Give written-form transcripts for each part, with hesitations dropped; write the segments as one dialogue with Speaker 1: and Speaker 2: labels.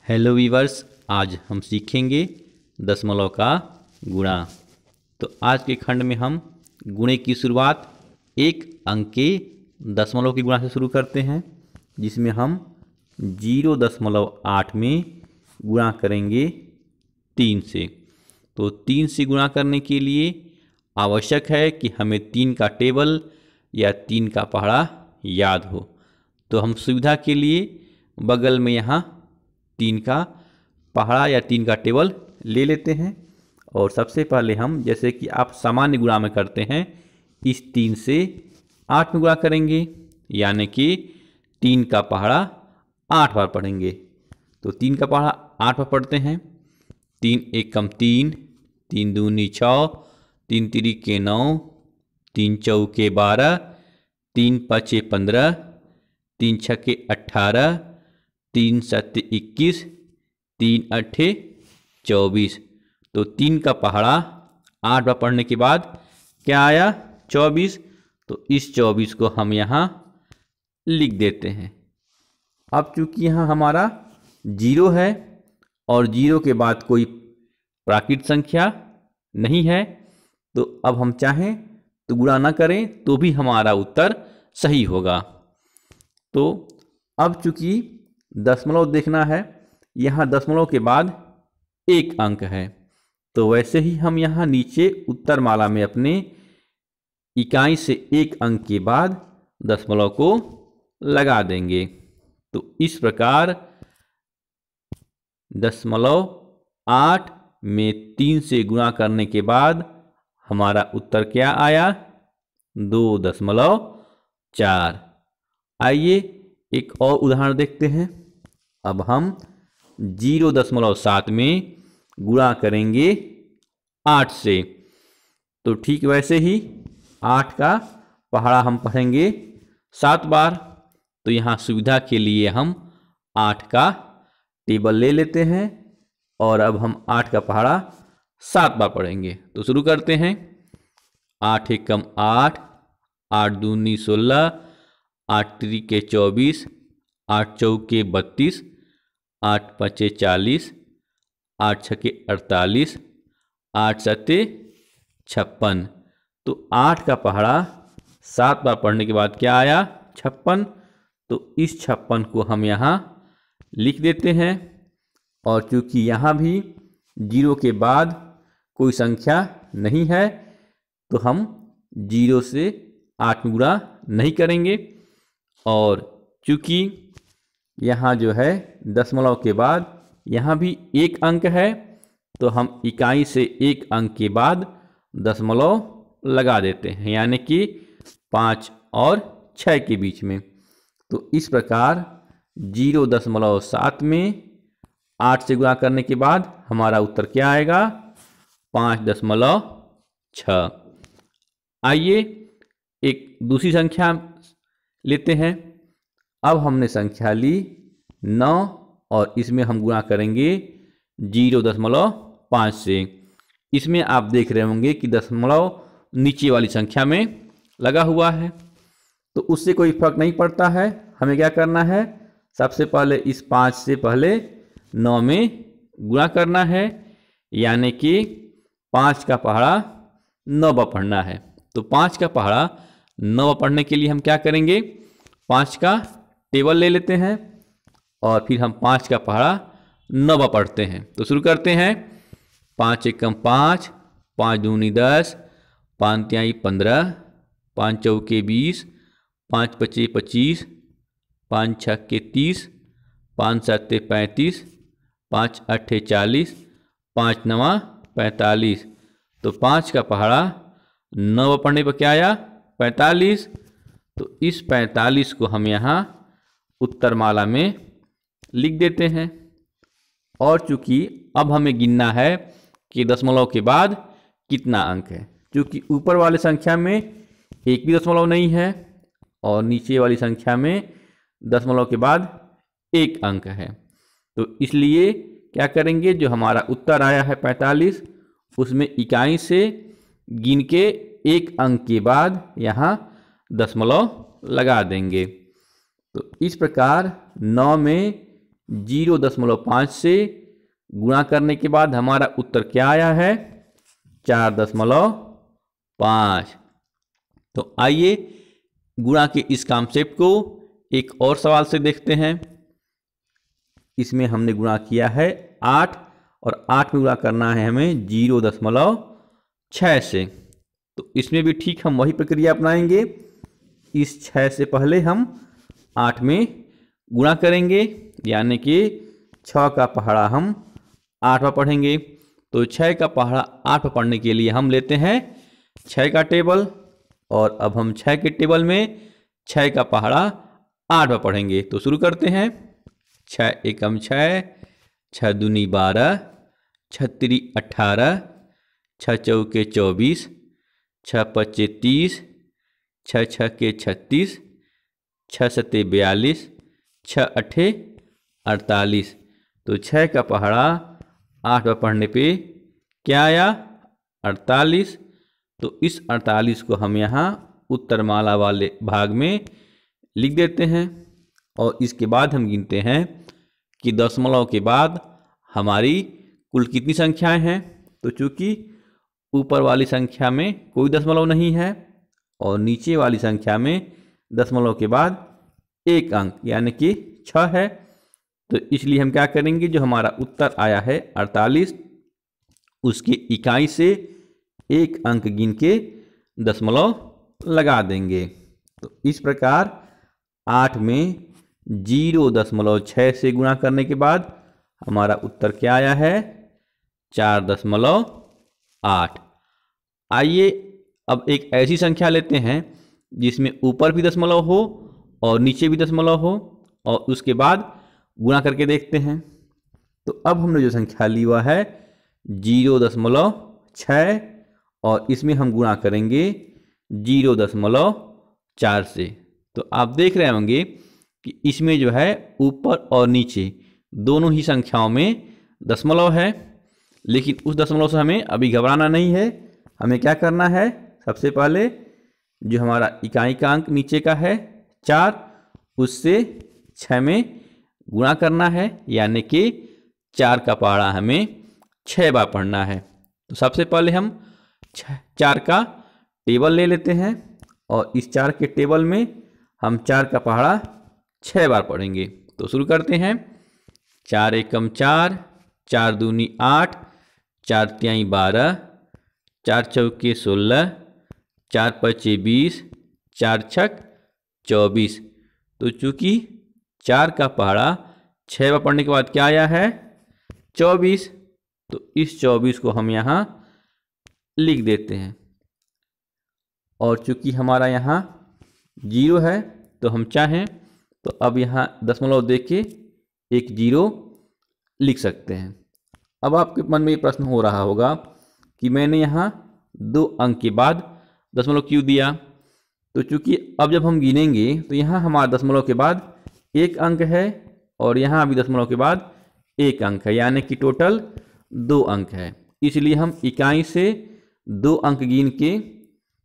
Speaker 1: Hello viewers, आज हम सीखेंगे दशमलव का गुणा। तो आज के खंड में हम गुणे की शुरुआत एक अंक के दशमलव के गुणा से शुरू करते हैं, जिसमें हम 0.8 में गुणा करेंगे 3 से। तो 3 से गुणा करने के लिए आवश्यक है कि हमें 3 का टेबल या 3 का पहाड़ा याद हो। तो हम सुविधा के लिए बगल में यहाँ 3 का पहाड़ा या 3 का टेबल ले लेते हैं। और सबसे पहले हम, जैसे कि आप सामान्य गुणा में करते हैं, इस 3 से 8 में गुणा करेंगे, यानी कि 3 का पहाड़ा 8 बार पढ़ेंगे। तो 3 का पहाड़ा 8 बार पढ़ते हैं। 3 एकम 3, 3 दूनी 6, 3 तिरिके 9, 3 चौके 12, 3 पचे 15, 3 छके 18, 3 सत्ते 21, 3 अट्ठे 24। तो 3 का पहाड़ा 8 बार पढ़ने के बाद क्या आया? 24। तो इस 24 को हम यहाँ लिख देते हैं। अब चूंकि यहाँ हमारा 0 है और 0 के बाद कोई प्राकृत संख्या नहीं है, तो अब हम चाहें तो गुणा ना करें तो भी हमारा उत्तर सही होगा। तो अब चूंकि दशमलव देखना है, यहाँ दशमलव के बाद एक अंक है, तो वैसे ही हम यहाँ नीचे उत्तर माला में अपने इकाई से एक अंक के बाद दशमलव को लगा देंगे। तो इस प्रकार 0.8 में 3 से गुणा करने के बाद हमारा उत्तर क्या आया? 2.4। आइए एक और उदाहरण देखते हैं। अब हम 0.7 में गुणा करेंगे 8 से। तो ठीक वैसे ही 8 का पहाड़ा हम पढ़ेंगे 7 बार। तो यहाँ सुविधा के लिए हम 8 का टेबल ले लेते हैं और अब हम 8 का पहाड़ा 7 बार पढ़ेंगे। तो शुरू करते हैं। 8 एकम 8, 8 दूनी 16, 8 तिरिके 24, 8 चौके 32, 8 पचे 40, 8 छके 48, 8 सत्ते 56। तो 8 का पहाड़ा 7 बार पढ़ने के बाद क्या आया? 56। तो इस 56 को हम यहाँ लिख देते हैं। और चूंकि यहाँ भी 0 के बाद कोई संख्या नहीं है, तो हम 0 से 8 में गुणा नहीं करेंगे। और चूंकि यहाँ जो है दशमलव के बाद यहाँ भी एक अंक है, तो हम इकाई से एक अंक के बाद दशमलव लगा देते हैं, यानी कि 5 और 6 के बीच में। तो इस प्रकार 0.7 में 8 से गुणा करने के बाद हमारा उत्तर क्या आएगा? 5.6। आइए एक दूसरी संख्या लेते हैं। अब हमने संख्या ली 9 और इसमें हम गुणा करेंगे 0.5 से। इसमें आप देख रहे होंगे कि दशमलव नीचे वाली संख्या में लगा हुआ है, तो उससे कोई फर्क नहीं पड़ता है। हमें क्या करना है? सबसे पहले इस 5 से पहले 9 में गुणा करना है, यानी कि 5 का पहाड़ा 9 बार पढ़ना है। तो 5 का पहाड़ा 9 बार पढ़ने के लिए हम क्या करेंगे? 5 का टेबल ले लेते हैं और फिर हम 5 का पहाड़ा 9 बार पढ़ते हैं। तो शुरू करते हैं। 5 एकम 5, 5 दूनी 10, 5 तिहाई 15, 5 चौके 20, 5 पचे 25, 5 छक्के 30, 5 सत्ते 35, 5 अट्ठे 40, 5 नवा 45। तो 5 का पहाड़ा 9 बार पढ़ने पर क्या आया? 45। तो इस 45 को हम यहाँ उत्तर माला में लिख देते हैं। और चूंकि अब हमें गिनना है कि दशमलव के बाद कितना अंक है, क्योंकि ऊपर वाले संख्या में एक भी दशमलव नहीं है और नीचे वाली संख्या में दशमलव के बाद एक अंक है। तो इसलिए क्या करेंगे? जो हमारा उत्तर आया है 45, उसमें इकाई से गिन के एक अंक के बाद यहाँ दशमलव लगा देंगे। तो इस प्रकार 9 में 0.5 से गुणा करने के बाद हमारा उत्तर क्या आया है? 4.5। तो आइए गुणा के इस कॉन्सेप्ट को एक और सवाल से देखते हैं। इसमें हमने गुणा किया है 8 और 8 में गुणा करना है हमें 0.6 से। तो इसमें भी ठीक हम वही प्रक्रिया अपनाएंगे। इस 6 से पहले हम 8 में गुणा करेंगे, यानी कि 6 का पहाड़ा हम 8 पर पढ़ेंगे। तो 6 का पहाड़ा 8 पर पढ़ने के लिए हम लेते हैं 6 का टेबल, और अब हम 6 के टेबल में 6 का पहाड़ा 8 पर पढ़ेंगे। तो शुरू करते हैं। 6 एकम 6, 6 दूनी 12, 6 तिरी 18, 6 चौके 24, 6 पच्चे 30, 6 छक्के 36, 6 सत्ते 42, 6 अठे 48। तो 6 का पहाड़ा 8 पर पढ़ने पे क्या आया? 48। तो इस 48 को हम यहाँ उत्तरमाला वाले भाग में लिख देते हैं, और इसके बाद हम गिनते हैं कि दशमलव के बाद हमारी कुल कितनी संख्याएं हैं। तो चूंकि ऊपर वाली संख्या में कोई दशमलव नहीं है और नीचे वाली संख्या में दशमलव के बाद एक अंक यानी कि 6 है, तो इसलिए हम क्या करेंगे, जो हमारा उत्तर आया है 48, उसकी इकाई से एक अंक गिन के दशमलव लगा देंगे। तो इस प्रकार 8 में 0.6 से गुणा करने के बाद हमारा उत्तर क्या आया है? 4.8। आइए अब एक ऐसी संख्या लेते हैं जिसमें ऊपर भी दशमलव हो और नीचे भी दशमलव हो, और उसके बाद गुणा करके देखते हैं। तो अब हमने जो संख्या ली हुआ है 0.6, और इसमें हम गुणा करेंगे 0.4 से। तो आप देख रहे होंगे कि इसमें जो है ऊपर और नीचे दोनों ही संख्याओं में दशमलव है, लेकिन उस दशमलव से हमें अभी घबराना नहीं है। हमें क्या करना है, सबसे पहले जो हमारा इकाई का अंक नीचे का है 4, उससे 6 में गुणा करना है, यानी कि 4 का पहाड़ा हमें 6 बार पढ़ना है। तो सबसे पहले हम 4 का टेबल ले लेते हैं, और इस 4 के टेबल में हम 4 का पहाड़ा 6 बार पढ़ेंगे। तो शुरू करते हैं। 4 एकम 4, 4 दूनी 8, 4 तिहाई 12, 4 चौके 16, 4 पचे 20, 4 छक 24। तो चूंकि 4 का पहाड़ा 6 बार पढ़ने के बाद क्या आया है? 24। तो इस 24 को हम यहाँ लिख देते हैं, और चूंकि हमारा यहाँ 0 है तो हम चाहें तो अब यहाँ दशमलव दे के एक 0 लिख सकते हैं। अब आपके मन में ये प्रश्न हो रहा होगा कि मैंने यहाँ 2 अंक के बाद दशमलव क्यों दिया? तो चूंकि अब जब हम गिनेंगे तो यहाँ हमारा दशमलव के बाद एक अंक है, और यहाँ भी दशमलव के बाद एक अंक है, यानी कि टोटल 2 अंक है। इसलिए हम इकाई से 2 अंक गिन के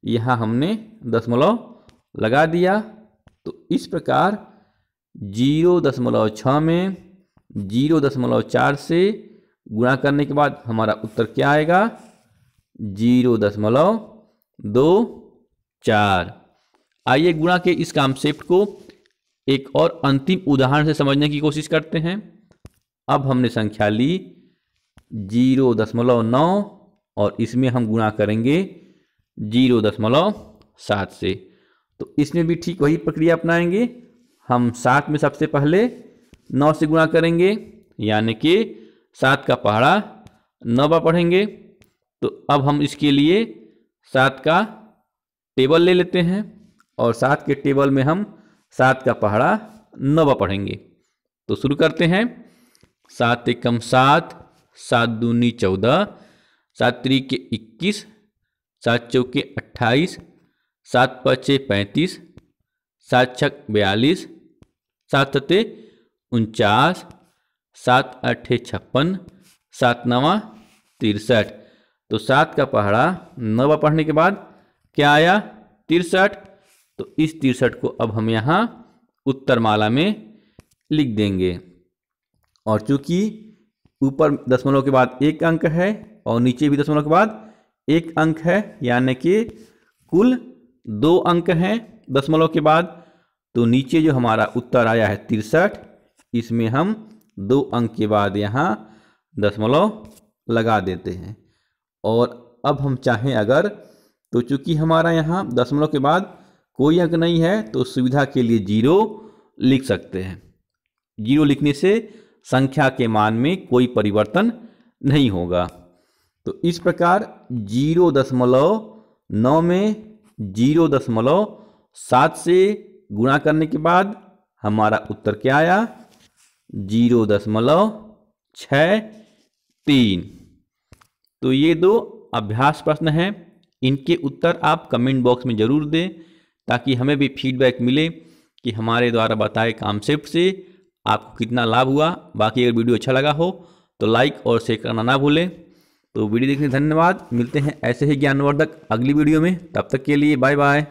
Speaker 1: यहाँ हमने दशमलव लगा दिया। तो इस प्रकार 0.6 में 0.4 से गुणा करने के बाद हमारा उत्तर क्या आएगा? 0.24। आइए गुणा के इस कॉन्सेप्ट को एक और अंतिम उदाहरण से समझने की कोशिश करते हैं। अब हमने संख्या ली 0.9, और इसमें हम गुणा करेंगे 0.7 से। तो इसमें भी ठीक वही प्रक्रिया अपनाएंगे। हम 7 में सबसे पहले 9 से गुणा करेंगे, यानी कि 7 का पहाड़ा 9 बार पढ़ेंगे। तो अब हम इसके लिए 7 का टेबल ले लेते हैं, और 7 के टेबल में हम 7 का पहाड़ा 9 बार पढ़ेंगे। तो शुरू करते हैं। 7 एकम 7, 7 दूनी 14, 7 त्रिके 21, 7 चौके 28, 7 पचे 35, 7 छक 42, 7 सत्ते 49, 7 अठे 56, 7 नवा 63। तो 7 का पहाड़ा 9 बार पढ़ने के बाद क्या आया? 63। तो इस 63 को अब हम यहाँ उत्तरमाला में लिख देंगे। और चूंकि ऊपर दशमलव के बाद एक अंक है और नीचे भी दशमलव के बाद एक अंक है, यानी कि कुल 2 अंक हैं दशमलव के बाद, तो नीचे जो हमारा उत्तर आया है 63, इसमें हम 2 अंक के बाद यहाँ दशमलव लगा देते हैं। और अब हम चाहें अगर, तो चूंकि हमारा यहाँ दशमलव के बाद कोई अंक नहीं है तो सुविधा के लिए 0 लिख सकते हैं। 0 लिखने से संख्या के मान में कोई परिवर्तन नहीं होगा। तो इस प्रकार 0.9 में 0.7 से गुणा करने के बाद हमारा उत्तर क्या आया, 0.63। तो ये 2 अभ्यास प्रश्न हैं, इनके उत्तर आप कमेंट बॉक्स में ज़रूर दें ताकि हमें भी फीडबैक मिले कि हमारे द्वारा बताए कॉन्सेप्ट से आपको कितना लाभ हुआ। बाकी अगर वीडियो अच्छा लगा हो तो लाइक और शेयर करना ना भूलें। तो वीडियो देखने धन्यवाद। मिलते हैं ऐसे ही ज्ञानवर्धक अगली वीडियो में, तब तक के लिए बाय बाय।